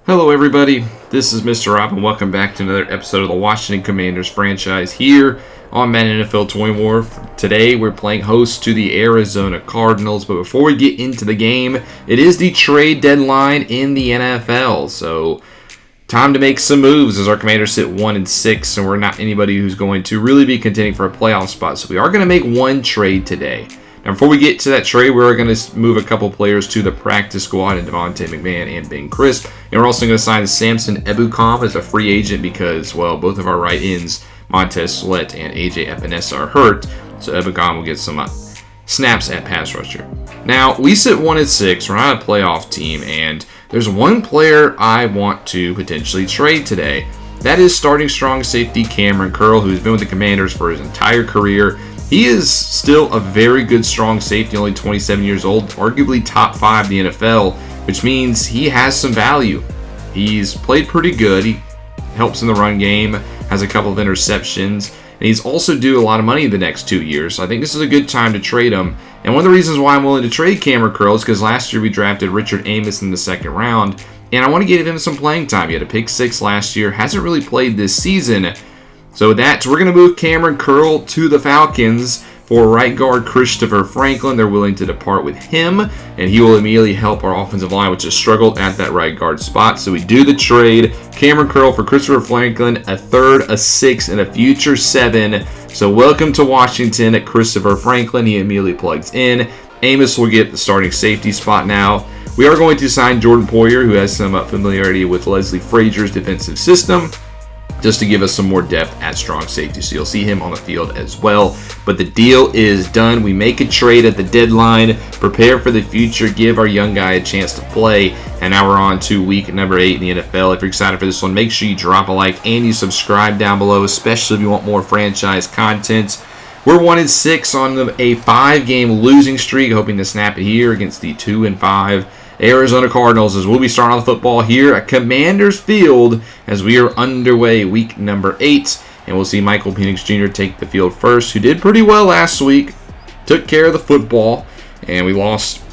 Hello everybody, this is Mr. Rob and welcome back to another episode of the Washington Commanders franchise here on Madden NFL 24. Today we're playing host to the Arizona Cardinals, but before we get into the game, it is the trade deadline in the NFL, so time to make some moves as our Commanders sit 1-6 and we're not anybody who's going to really be contending for a playoff spot, so we are going to make one trade today. Now, before we get to that trade, we're going to move a couple players to the practice squad in Devontae McMahon and Ben Crisp. And we're also going to sign Samson Ebukam as a free agent because, well, both of our right ends, Montez Sweat and AJ Epinesa, are hurt. So Ebukam will get some snaps at pass rusher. Now, we sit 1-6. We're not a playoff team. And there's one player I want to potentially trade today. That is starting strong safety Cameron Curl, who's been with the Commanders for his entire career. He is still a very good strong safety, only 27 years old, arguably top 5 in the NFL, which means he has some value. He's played pretty good. He helps in the run game, has a couple of interceptions, and he's also due a lot of money in the next 2 years. So I think this is a good time to trade him. And one of the reasons why I'm willing to trade Cameron Curl is because last year we drafted Richard Amos in the second round, and I want to give him some playing time. He had a pick 6 last year, hasn't really played this season. So we're going to move Cameron Curl to the Falcons for right guard Christopher Franklin. They're willing to depart with him, and he will immediately help our offensive line, which has struggled at that right guard spot. So we do the trade. Cameron Curl for Christopher Franklin, a third, a 6, and a future 7. So welcome to Washington at Christopher Franklin. He immediately plugs in. Amos will get the starting safety spot now. We are going to sign Jordan Poyer, who has some familiarity with Leslie Frazier's defensive system, just to give us some more depth at strong safety. So you'll see him on the field as well. But the deal is done. We make a trade at the deadline, prepare for the future, give our young guy a chance to play. And now we're on to week number 8 in the NFL. If you're excited for this one, make sure you drop a like and you subscribe down below, especially if you want more franchise content. We're 1-6 on a 5-game losing streak, hoping to snap it here against the 2-5 Arizona Cardinals, as we'll be starting on the football here at Commanders Field as we are underway week number 8. And we'll see Michael Penix Jr. take the field first, who did pretty well last week, took care of the football, and we lost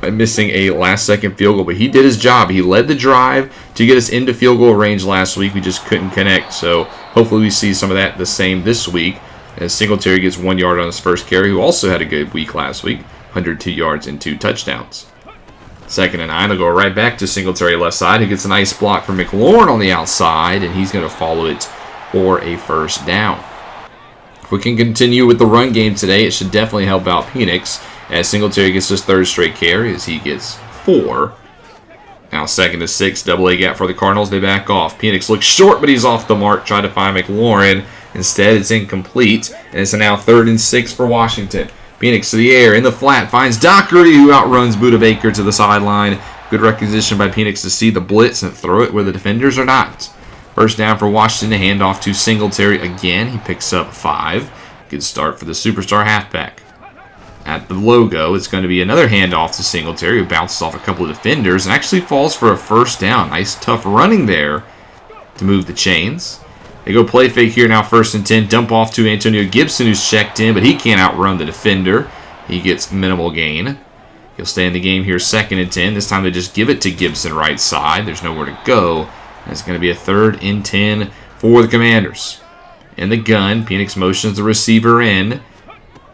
by missing a last-second field goal. But he did his job. He led the drive to get us into field goal range last week. We just couldn't connect, so hopefully we see some of that the same this week, as Singletary gets 1 yard on his first carry, who also had a good week last week, 102 yards and 2 touchdowns. 2nd and 9, will go right back to Singletary left side. He gets a nice block from McLaurin on the outside, and he's going to follow it for a first down. If we can continue with the run game today, it should definitely help out Penix, as Singletary gets his 3rd straight carry as he gets 4. Now 2nd and 6, double A gap for the Cardinals. They back off. Penix looks short, but he's off the mark. Try to find McLaurin. Instead, it's incomplete, and it's now 3rd and 6 for Washington. Penix to the air, in the flat, finds Dockery, who outruns Budda Baker to the sideline. Good recognition by Penix to see the blitz and throw it where the defenders are not. First down for Washington, to hand off to Singletary again. He picks up 5. Good start for the superstar halfback. At the logo, it's going to be another handoff to Singletary, who bounces off a couple of defenders and actually falls for a first down. Nice, tough running there to move the chains. They go play fake here now, 1st and 10. Dump off to Antonio Gibson, who's checked in, but he can't outrun the defender. He gets minimal gain. He'll stay in the game here, 2nd and 10. This time they just give it to Gibson right side. There's nowhere to go. And it's going to be a 3rd and 10 for the Commanders. In the gun, Penix motions the receiver in.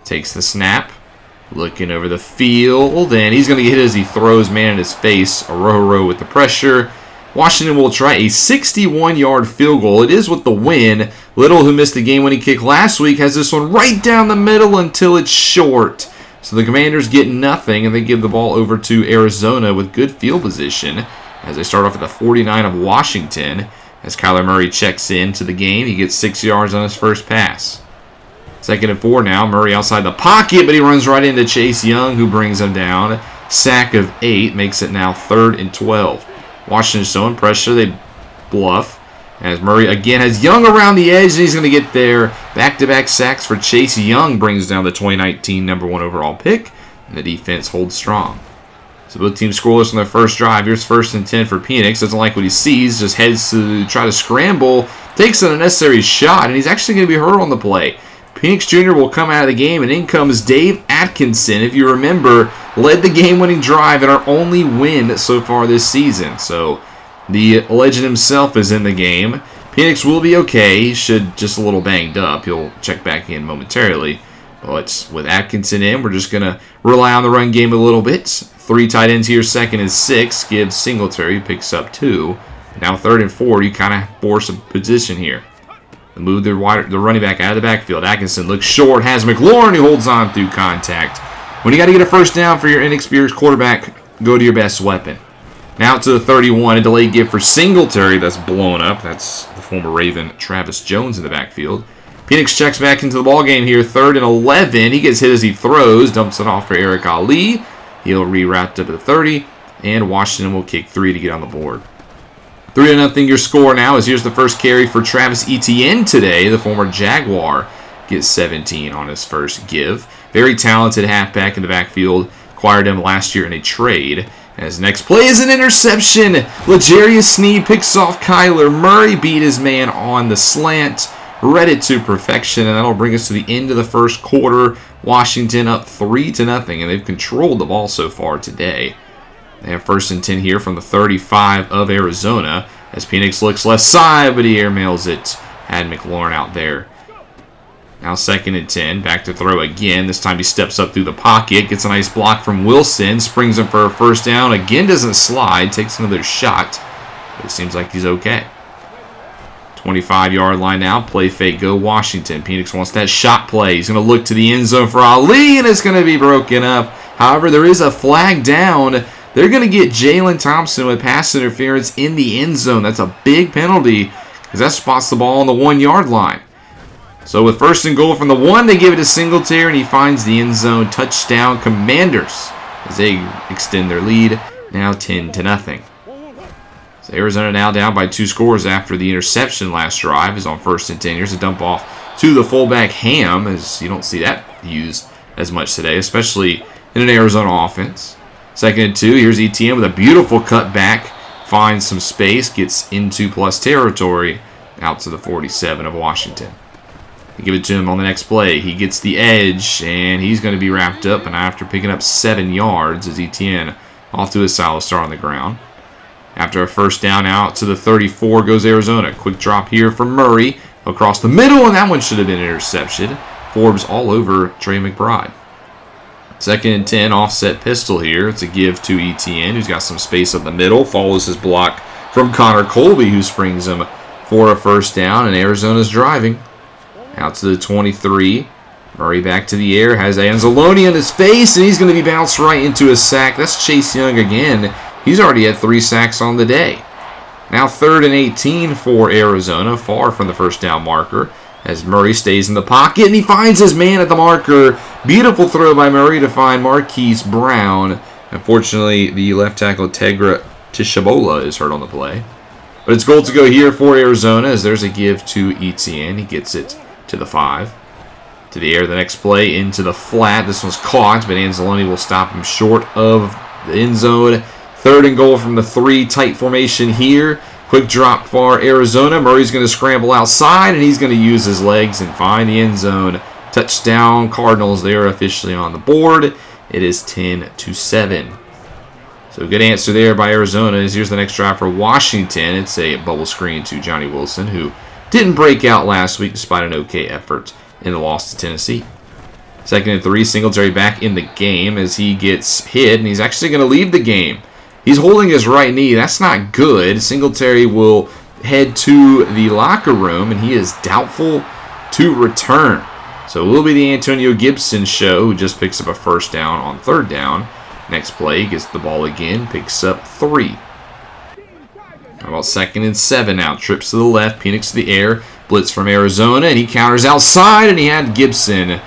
Takes the snap. Looking over the field, and he's going to get hit as he throws man in his face. Arroyo with the pressure. Washington will try a 61-yard field goal. It is with the win. Little, who missed the game-winning kick last week, has this one right down the middle until it's short. So the Commanders get nothing, and they give the ball over to Arizona with good field position as they start off at the 49 of Washington. As Kyler Murray checks into the game, he gets 6 yards on his first pass. 2nd and 4 now. Murray outside the pocket, but he runs right into Chase Young, who brings him down. Sack of 8 makes it now 3rd and 12. Washington showing pressure. They bluff. As Murray again has Young around the edge, and he's going to get there. Back-to-back sacks for Chase Young brings down the 2019 number 1 overall pick. And the defense holds strong. So both teams scoreless on their first drive. Here's 1st and 10 for Penix. Doesn't like what he sees. Just heads to try to scramble. Takes an unnecessary shot, and he's actually going to be hurt on the play. Penix Jr. will come out of the game, and in comes Dave Atkinson, if you remember, led the game-winning drive and our only win so far this season. So The legend himself is in the game. Penix will be okay. He should just a little banged up. He'll check back in momentarily. But with Atkinson in, we're just going to rely on the run game a little bit. 3 tight ends here, 2nd and 6. Gives Singletary, picks up 2. Now 3rd and 4, you kind of force a position here. Move the running back out of the backfield. Atkinson looks short, has McLaurin who holds on through contact. When you got to get a first down for your inexperienced quarterback, go to your best weapon. Now to the 31, a delayed give for Singletary that's blown up. That's the former Raven Travis Jones in the backfield. Penix checks back into the ballgame here, 3rd and 11. He gets hit as he throws, dumps it off for Eric Ali. He'll reroute to the 30, and Washington will kick 3 to get on the board. 3-0 your score now as here's the first carry for Travis Etienne today. The former Jaguar gets 17 on his first give. Very talented halfback in the backfield. Acquired him last year in a trade. And his next play is an interception. L'Jarius Sneed picks off Kyler Murray. Beat his man on the slant. Read it to perfection. And that'll bring us to the end of the first quarter. Washington up 3-0. And they've controlled the ball so far today. They have 1st and 10 here from the 35 of Arizona. As Penix looks left side, but he airmails it. Had McLaurin out there. Now 2nd and 10. Back to throw again. This time he steps up through the pocket. Gets a nice block from Wilson. Springs him for a first down. Again doesn't slide. Takes another shot. But it seems like he's okay. 25-yard line now. Play fake. Go Washington. Penix wants that shot play. He's going to look to the end zone for Ali. And it's going to be broken up. However, there is a flag down. They're going to get Jalen Thompson with pass interference in the end zone. That's a big penalty because that spots the ball on the 1-yard line. So with 1st and goal from the 1, they give it to Singletary, and he finds the end zone. Touchdown Commanders as they extend their lead, now 10-0. So Arizona now down by 2 scores after the interception last drive is on 1st and 10. Here's a dump off to the fullback Ham, as you don't see that used as much today, especially in an Arizona offense. 2nd and 2. Here's Etienne with a beautiful cut back. Finds some space. Gets into plus territory. Out to the 47 of Washington. They give it to him on the next play. He gets the edge. And he's going to be wrapped up. And after picking up 7 yards as Etienne off to his silo start on the ground. After a first down out to the 34 goes Arizona. Quick drop here from Murray. Across the middle. And that one should have been an interception. Forbes all over Trey McBride. 2nd and 10, offset pistol here. It's a give to Etienne, who's got some space up the middle. Follows his block from Connor Colby, who springs him for a first down. And Arizona's driving. Out to the 23. Murray back to the air. Has Anzalone in his face, and he's going to be bounced right into a sack. That's Chase Young again. He's already had 3 sacks on the day. Now 3rd and 18 for Arizona, far from the first down marker. As Murray stays in the pocket, and he finds his man at the marker. Beautiful throw by Murray to find Marquise Brown. Unfortunately, the left tackle Tegra Tishabola is hurt on the play. But it's goal to go here for Arizona as there's a give to Etienne. He gets it to the 5. To the air, the next play into the flat. This one's caught, but Anzalone will stop him short of the end zone. 3rd and goal from the 3. Tight formation here. Quick drop for Arizona. Murray's going to scramble outside, and he's going to use his legs and find the end zone. Touchdown Cardinals. They are officially on the board. It is 10-7. So good answer there by Arizona. As here's the next drive for Washington. It's a bubble screen to Johnny Wilson, who didn't break out last week despite an okay effort in the loss to Tennessee. 2nd and 3. Singletary back in the game as he gets hit, and he's actually going to leave the game. He's holding his right knee. That's not good. Singletary will head to the locker room, and he is doubtful to return. So it will be the Antonio Gibson show, who just picks up a first down on 3rd down. Next play, gets the ball again, picks up 3. How about 2nd and 7 now? Trips to the left, Penix to the air. Blitz from Arizona, and he counters outside, and he had Gibson,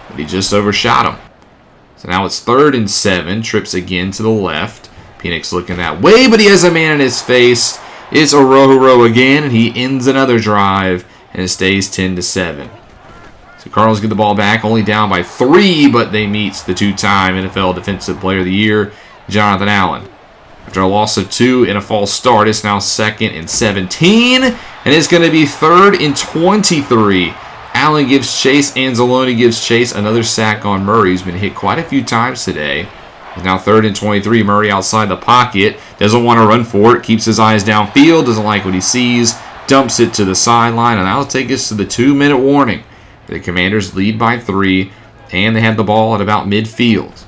but he just overshot him. So now it's 3rd and 7. Trips again to the left. Penix looking that way, but he has a man in his face. It's Orohiro again, and he ends another drive, and it stays 10-7. So Cardinals get the ball back, only down by 3, but they meet the 2-time NFL Defensive Player of the Year, Jonathan Allen. After a loss of 2 in a false start, it's now 2nd and 17, and it's going to be 3rd and 23. Allen gives chase, Anzalone gives chase, another sack on Murray, who's been hit quite a few times today. It's now 3rd and 23. Murray outside the pocket. Doesn't want to run for it. Keeps his eyes downfield. Doesn't like what he sees. Dumps it to the sideline. And that'll take us to the 2-minute warning. The Commanders lead by 3. And they have the ball at about midfield.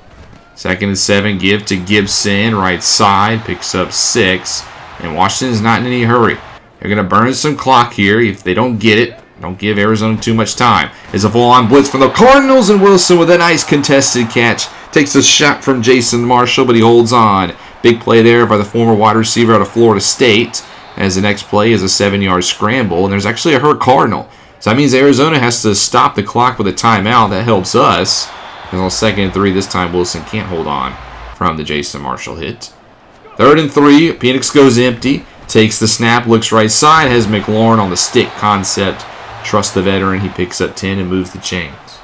2nd and 7. Give to Gibson. Right side. Picks up 6. And Washington's not in any hurry. They're going to burn some clock here. If they don't get it, don't give Arizona too much time. It's a full-on blitz from the Cardinals, and Wilson with a nice contested catch. Takes a shot from Jason Marshall, but he holds on. Big play there by the former wide receiver out of Florida State. As the next play is a 7-yard scramble, and there's actually a hurt Cardinal. So that means Arizona has to stop the clock with a timeout. That helps us. And on 2nd and 3, this time Wilson can't hold on from the Jason Marshall hit. 3rd and 3, Penix goes empty. Takes the snap, looks right side, has McLaurin on the stick concept. Trusts the veteran, he picks up 10 and moves the chains.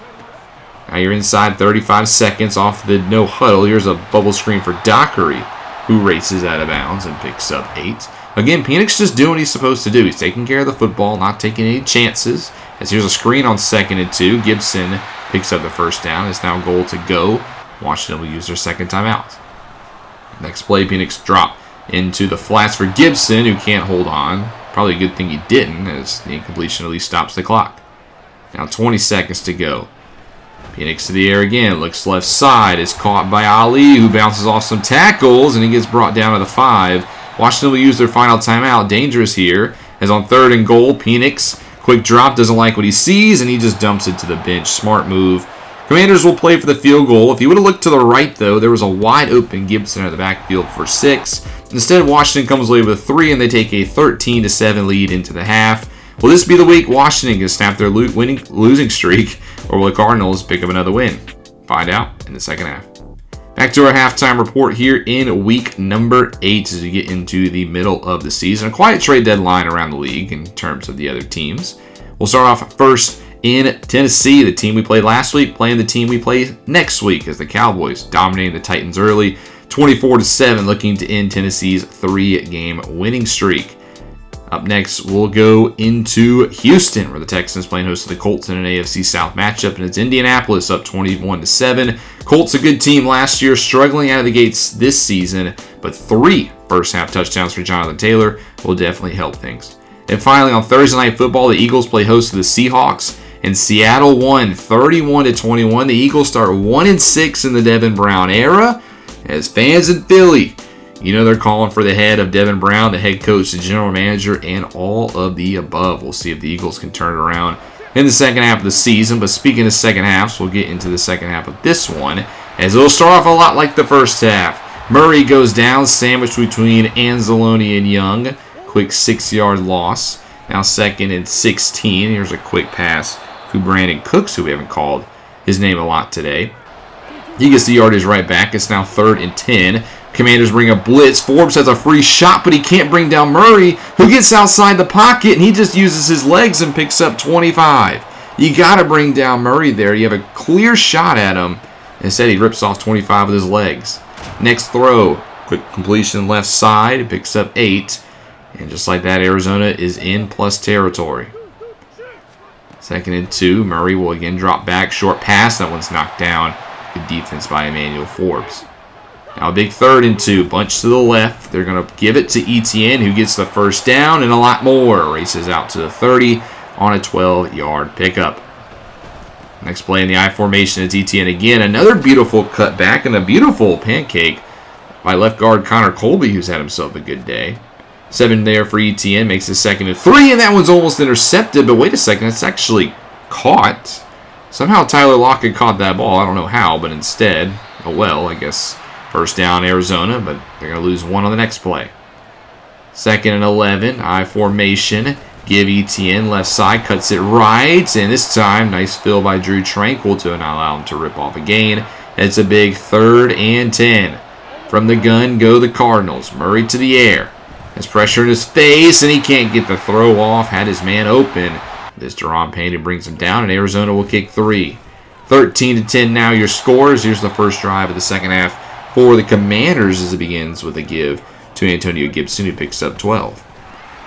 Now you're inside 35 seconds off the no huddle. Here's a bubble screen for Dockery, who races out of bounds and picks up 8. Again, Penix just doing what he's supposed to do. He's taking care of the football, not taking any chances. As here's a screen on 2nd and 2. Gibson picks up the first down. It's now goal to go. Washington will use their second timeout. Next play, Penix drop into the flats for Gibson, who can't hold on. Probably a good thing he didn't, as the incompletion at least stops the clock. Now 20 seconds to go. Penix to the air again, looks left side, is caught by Ali, who bounces off some tackles, and he gets brought down to the 5. Washington will use their final timeout. Dangerous here, as on 3rd and goal, Penix, quick drop, doesn't like what he sees, and he just dumps it to the bench. Smart move. Commanders will play for the field goal. If he would have looked to the right, though, there was a wide open Gibson out of the backfield for 6. Instead, Washington comes away with 3, and they take a 13-7 lead into the half. Will this be the week Washington can snap their losing streak, or will the Cardinals pick up another win? Find out in the second half. Back to our halftime report here in week number 8 as we get into the middle of the season. A quiet trade deadline around the league in terms of the other teams. We'll start off first in Tennessee, the team we played last week, playing the team we play next week as the Cowboys dominating the Titans early, 24-7, looking to end Tennessee's 3-game winning streak. Up next, we'll go into Houston, where the Texans playing host to the Colts in an AFC South matchup, and it's Indianapolis up 21-7. Colts a good team last year, struggling out of the gates this season, but 3 first-half touchdowns for Jonathan Taylor will definitely help things. And finally, on Thursday Night Football, the Eagles play host to the Seahawks, and Seattle won 31-21. The Eagles start 1-6 in the Devin Brown era. As fans in Philly, you know they're calling for the head of Devin Brown, the head coach, the general manager, and all of the above. We'll see if the Eagles can turn it around in the second half of the season. But speaking of second halves, we'll get into the second half of this one, as it'll start off a lot like the first half. Murray goes down, sandwiched between Anzalone and Young. Quick 6-yard loss. Now 2nd and 16. Here's a quick pass to Brandon Cooks, who we haven't called his name a lot today. He gets the yardage right back. It's now 3rd and 10. Commanders bring a blitz. Forbes has a free shot, but he can't bring down Murray, who gets outside the pocket, and he just uses his legs and picks up 25. You got to bring down Murray there. You have a clear shot at him. Instead, he rips off 25 with his legs. Next throw, quick completion left side, picks up 8. And just like that, Arizona is in plus territory. 2nd and 2. Murray will again drop back. Short pass. That one's knocked down. Good defense by Emmanuel Forbes. Now a big 3rd and 2. Bunch to the left. They're going to give it to Etienne, who gets the first down and a lot more. Races out to the 30 on a 12-yard pickup. Next play in the I formation is Etienne again. Another beautiful cutback and a beautiful pancake by left guard Connor Colby, who's had himself a good day. 7 there for Etienne. Makes it 2nd and 3, and that one's almost intercepted. But wait a second. It's actually caught. Somehow Tyler Lockett caught that ball. I don't know how, but instead, oh well, I guess first down Arizona, but they're going to lose 1 on the next play. 2nd and 11, I formation. Give Etienne left side, cuts it right, and this time, nice fill by Drew Tranquil to not allow him to rip off a gain. It's a big 3rd and 10. From the gun go the Cardinals. Murray to the air. Has pressure in his face, and he can't get the throw off. Had his man open. This Deron Payne brings him down, and Arizona will kick 3. 13-10 now your scores. Here's the first drive of the second half for the Commanders as it begins with a give to Antonio Gibson, who picks up 12.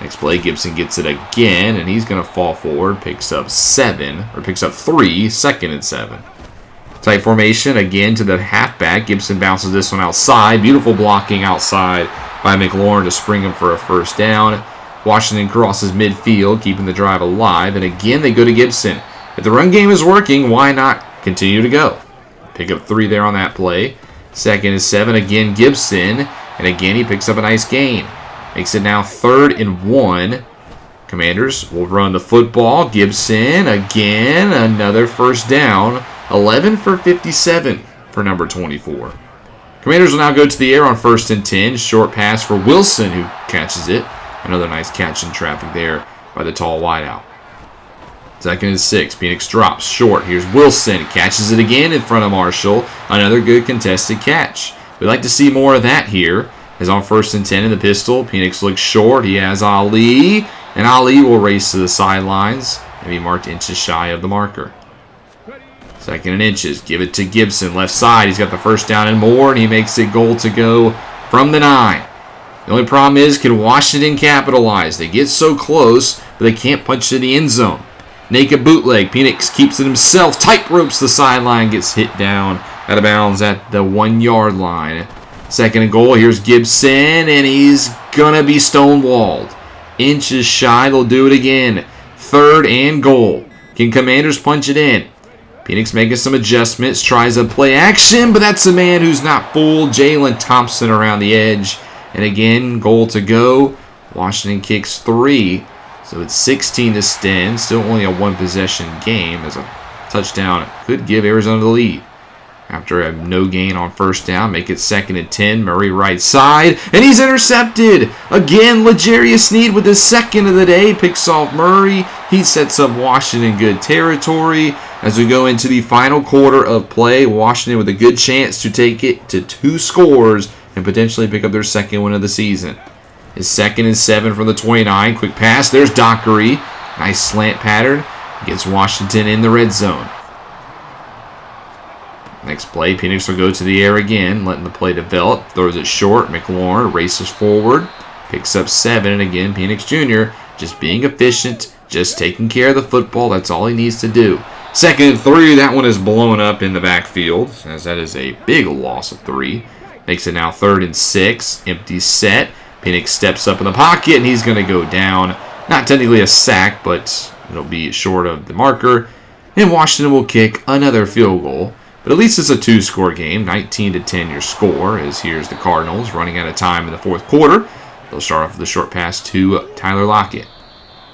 Next play, Gibson gets it again, and he's going to fall forward. Picks up 3, 2nd and 7. Tight formation again to the halfback. Gibson bounces this one outside. Beautiful blocking outside by McLaurin to spring him for a first down. Washington crosses midfield, keeping the drive alive. And again, they go to Gibson. If the run game is working, why not continue to go? Pick up 3 there on that play. 2nd and 7. Again, Gibson. And again, he picks up a nice gain. Makes it now 3rd and 1. Commanders will run the football. Gibson, again, another first down. 11 for 57 for number 24. Commanders will now go to the air on 1st and 10. Short pass for Wilson, who catches it. Another nice catch in traffic there by the tall wideout. 2nd and 6. Phoenix drops short. Here's Wilson. Catches it again in front of Marshall. Another good contested catch. We'd like to see more of that here. As on 1st and 10 in the pistol, Phoenix looks short. He has Ali. And Ali will race to the sidelines and be marked inches shy of the marker. 2nd and inches. Give it to Gibson. Left side. He's got the first down and more. And he makes it goal to go from the 9. The only problem is, can Washington capitalize? They get so close, but they can't punch to the end zone. Naked bootleg. Phoenix keeps it himself. Tight ropes the sideline. Gets hit down out of bounds at the 1-yard line. 2nd and goal. Here's Gibson. And he's going to be stonewalled. Inches shy. They'll do it again. 3rd and goal. Can Commanders punch it in? Phoenix making some adjustments. Tries a play action. But that's a man who's not fooled. Jalen Thompson around the edge. And again, goal to go. Washington kicks 3. So it's 16 to 10. Still only a 1-possession game, as a touchdown could give Arizona the lead. After a no gain on first down, make it 2nd and 10. Murray right side, and he's intercepted. Again, L'Jarius Sneed with his 2nd of the day. Picks off Murray. He sets up Washington good territory. As we go into the final quarter of play, Washington with a good chance to take it to 2 scores and potentially pick up their 2nd win of the season. His 2nd and 7 from the 29. Quick pass. There's Dockery. Nice slant pattern. Gets Washington in the red zone. Next play, Phoenix will go to the air again, letting the play develop. Throws it short. McLaurin races forward. Picks up 7. And again, Phoenix Jr. just being efficient. Just taking care of the football. That's all he needs to do. 2nd and 3. That one is blown up in the backfield, as that is a big loss of 3. Makes it now 3rd and 6. Empty set. Phoenix steps up in the pocket, and he's going to go down. Not technically a sack, but it'll be short of the marker. And Washington will kick another field goal. But at least it's a 2-score game. 19 to 10 your score, as here's the Cardinals running out of time in the 4th quarter. They'll start off with a short pass to Tyler Lockett.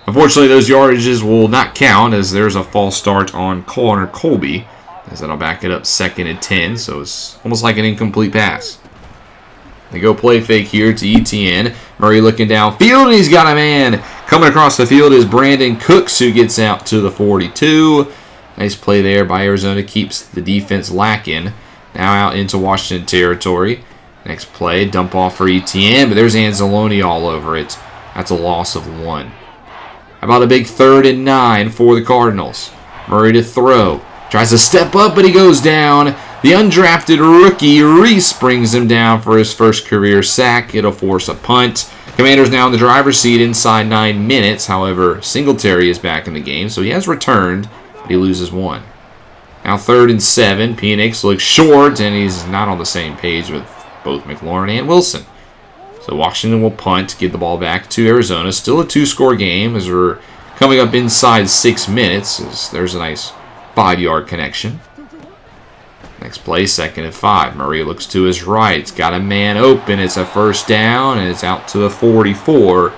Unfortunately, those yardages will not count, as there's a false start on Connor Colby, as that'll back it up 2nd and 10, so it's almost like an incomplete pass. They go play fake here to Etienne. Murray looking downfield, and he's got a man. Coming across the field is Brandon Cooks, who gets out to the 42. Nice play there by Arizona. Keeps the defense lacking. Now out into Washington territory. Next play, dump off for Etienne, but there's Anzalone all over it. That's a loss of 1. How about a big 3rd and 9 for the Cardinals? Murray to throw. Tries to step up, but he goes down. The undrafted rookie, Reese, brings him down for his first career sack. It'll force a punt. Commanders now in the driver's seat inside 9 minutes. However, Singletary is back in the game, so he has returned, but he loses 1. Now 3rd and 7. Phoenix looks short, and he's not on the same page with both McLaurin and Wilson. So Washington will punt, give the ball back to Arizona. Still a 2-score game as we're coming up inside 6 minutes. As there's a nice 5-yard connection. Next play, 2nd and 5. Murray looks to his right. It's got a man open. It's a first down, and it's out to the 44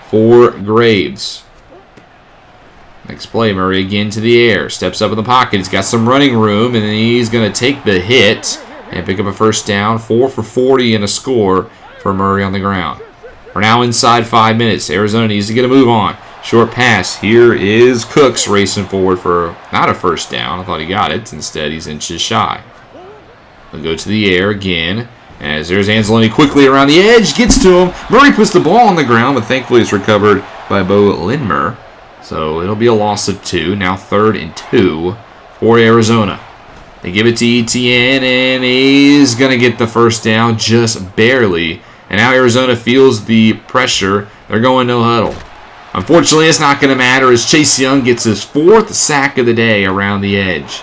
for Graves. Next play, Murray again to the air. Steps up in the pocket. He's got some running room, and he's going to take the hit and pick up a first down. 4 for 40 and a score for Murray on the ground. We're now inside 5 minutes. Arizona needs to get a move on. Short pass. Here is Cooks racing forward for not a first down. I thought he got it. Instead, he's inches shy. They'll go to the air again. As there's Anzalone quickly around the edge. Gets to him. Murray puts the ball on the ground, but thankfully it's recovered by Bo Lindmer. So it'll be a loss of 2. Now 3rd and 2 for Arizona. They give it to Etienne, and he's going to get the first down just barely. And now Arizona feels the pressure. They're going no huddle. Unfortunately, it's not going to matter as Chase Young gets his 4th sack of the day around the edge.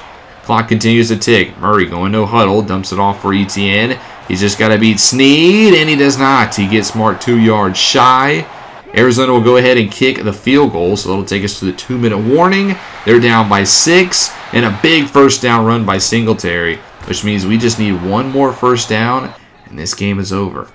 Clock continues to tick. Murray going no huddle. Dumps it off for Etienne. He's just got to beat Snead, and he does not. He gets marked 2 yards shy. Arizona will go ahead and kick the field goal, so that'll take us to the 2-minute warning. They're down by 6, and a big first down run by Singletary, which means we just need one more first down, and this game is over.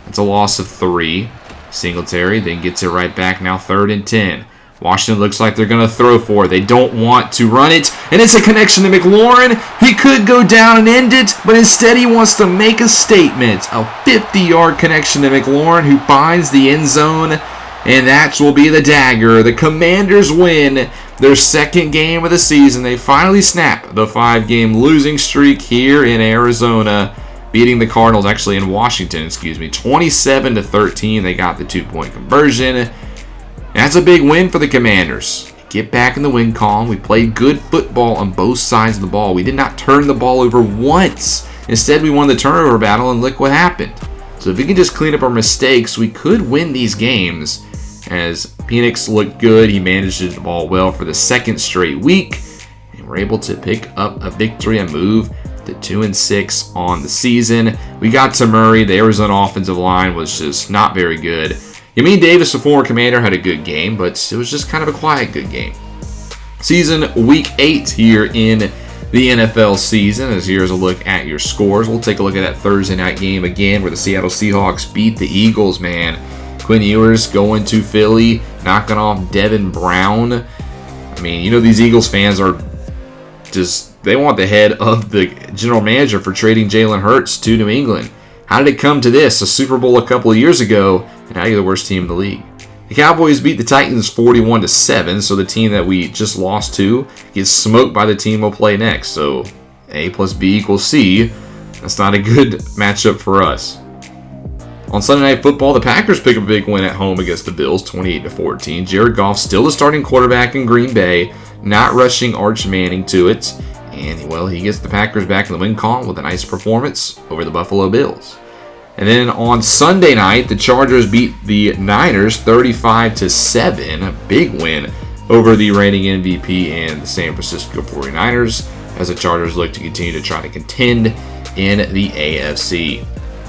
It's a loss of 3. Singletary then gets it right back, now 3rd and 10. Washington looks like they're going to throw for it. They don't want to run it. And it's a connection to McLaurin. He could go down and end it, but instead he wants to make a statement. A 50-yard connection to McLaurin, who finds the end zone. And that will be the dagger. The Commanders win their 2nd game of the season. They finally snap the 5-game losing streak here in Arizona, beating the Cardinals, actually in Washington, 27-13. They got the 2-point conversion. That's a big win for the Commanders. Get back in the win column. We played good football on both sides of the ball. We did not turn the ball over once. Instead, we won the turnover battle, and look what happened. So if we can just clean up our mistakes, we could win these games. As Penix looked good, he managed the ball well for the 2nd straight week, and we're able to pick up a victory and move to 2-6 on the season. We got to Murray. The Arizona offensive line was just not very good. Yamin Davis, the former Commander, had a good game, but it was just kind of a quiet good game. Season Week 8 here in the NFL season. As here's a look at your scores. We'll take a look at that Thursday night game again where the Seattle Seahawks beat the Eagles, man. Quinn Ewers going to Philly, knocking off Devin Brown. I mean, you know these Eagles fans are just, they want the head of the general manager for trading Jalen Hurts to New England. How did it come to this? A Super Bowl a couple of years ago, and now you're the worst team in the league. The Cowboys beat the Titans 41-7, so the team that we just lost to gets smoked by the team we'll play next. So A plus B equals C. That's not a good matchup for us. On Sunday Night Football, the Packers pick up a big win at home against the Bills, 28-14. Jared Goff still the starting quarterback in Green Bay, not rushing Arch Manning to it. And, well, he gets the Packers back in the win column with a nice performance over the Buffalo Bills. And then on Sunday night, the Chargers beat the Niners 35-7. A big win over the reigning MVP and the San Francisco 49ers as the Chargers look to continue to try to contend in the AFC.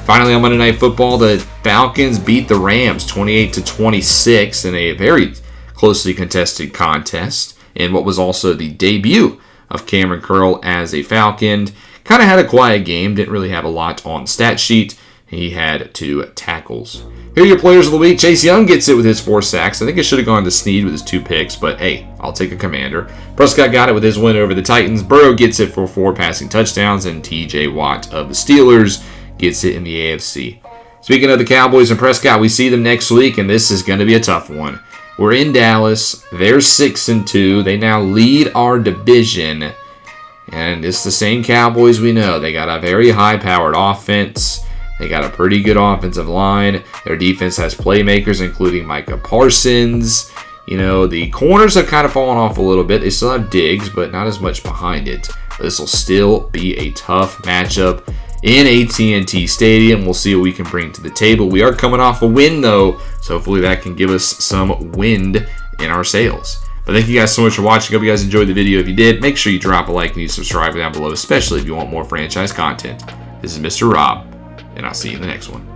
Finally, on Monday Night Football, the Falcons beat the Rams 28-26 in a very closely contested contest in what was also the debut of Cameron Curl as a Falcon. Kind of had a quiet game, didn't really have a lot on the stat sheet. He had 2 tackles. Here are your players of the week. Chase Young gets it with his 4 sacks. I think it should have gone to Snead with his 2 picks, but hey, I'll take a Commander. Prescott got it with his win over the Titans. Burrow gets it for 4 passing touchdowns, and TJ Watt of the Steelers gets it in the AFC. Speaking of the Cowboys and Prescott, we see them next week, and this is going to be a tough one. We're in Dallas. They're 6-2. They now lead our division. And it's the same Cowboys we know. They got a very high-powered offense. They got a pretty good offensive line. Their defense has playmakers, including Micah Parsons. You know, the corners have kind of fallen off a little bit. They still have Diggs, but not as much behind it. This will still be a tough matchup in AT&T Stadium. We'll see what we can bring to the table. We are coming off a win, though, so hopefully that can give us some wind in our sails. But thank you guys so much for watching. Hope you guys enjoyed the video. If you did, make sure you drop a like and you subscribe down below, especially if you want more franchise content. This is Mr. Rob, and I'll see you in the next one.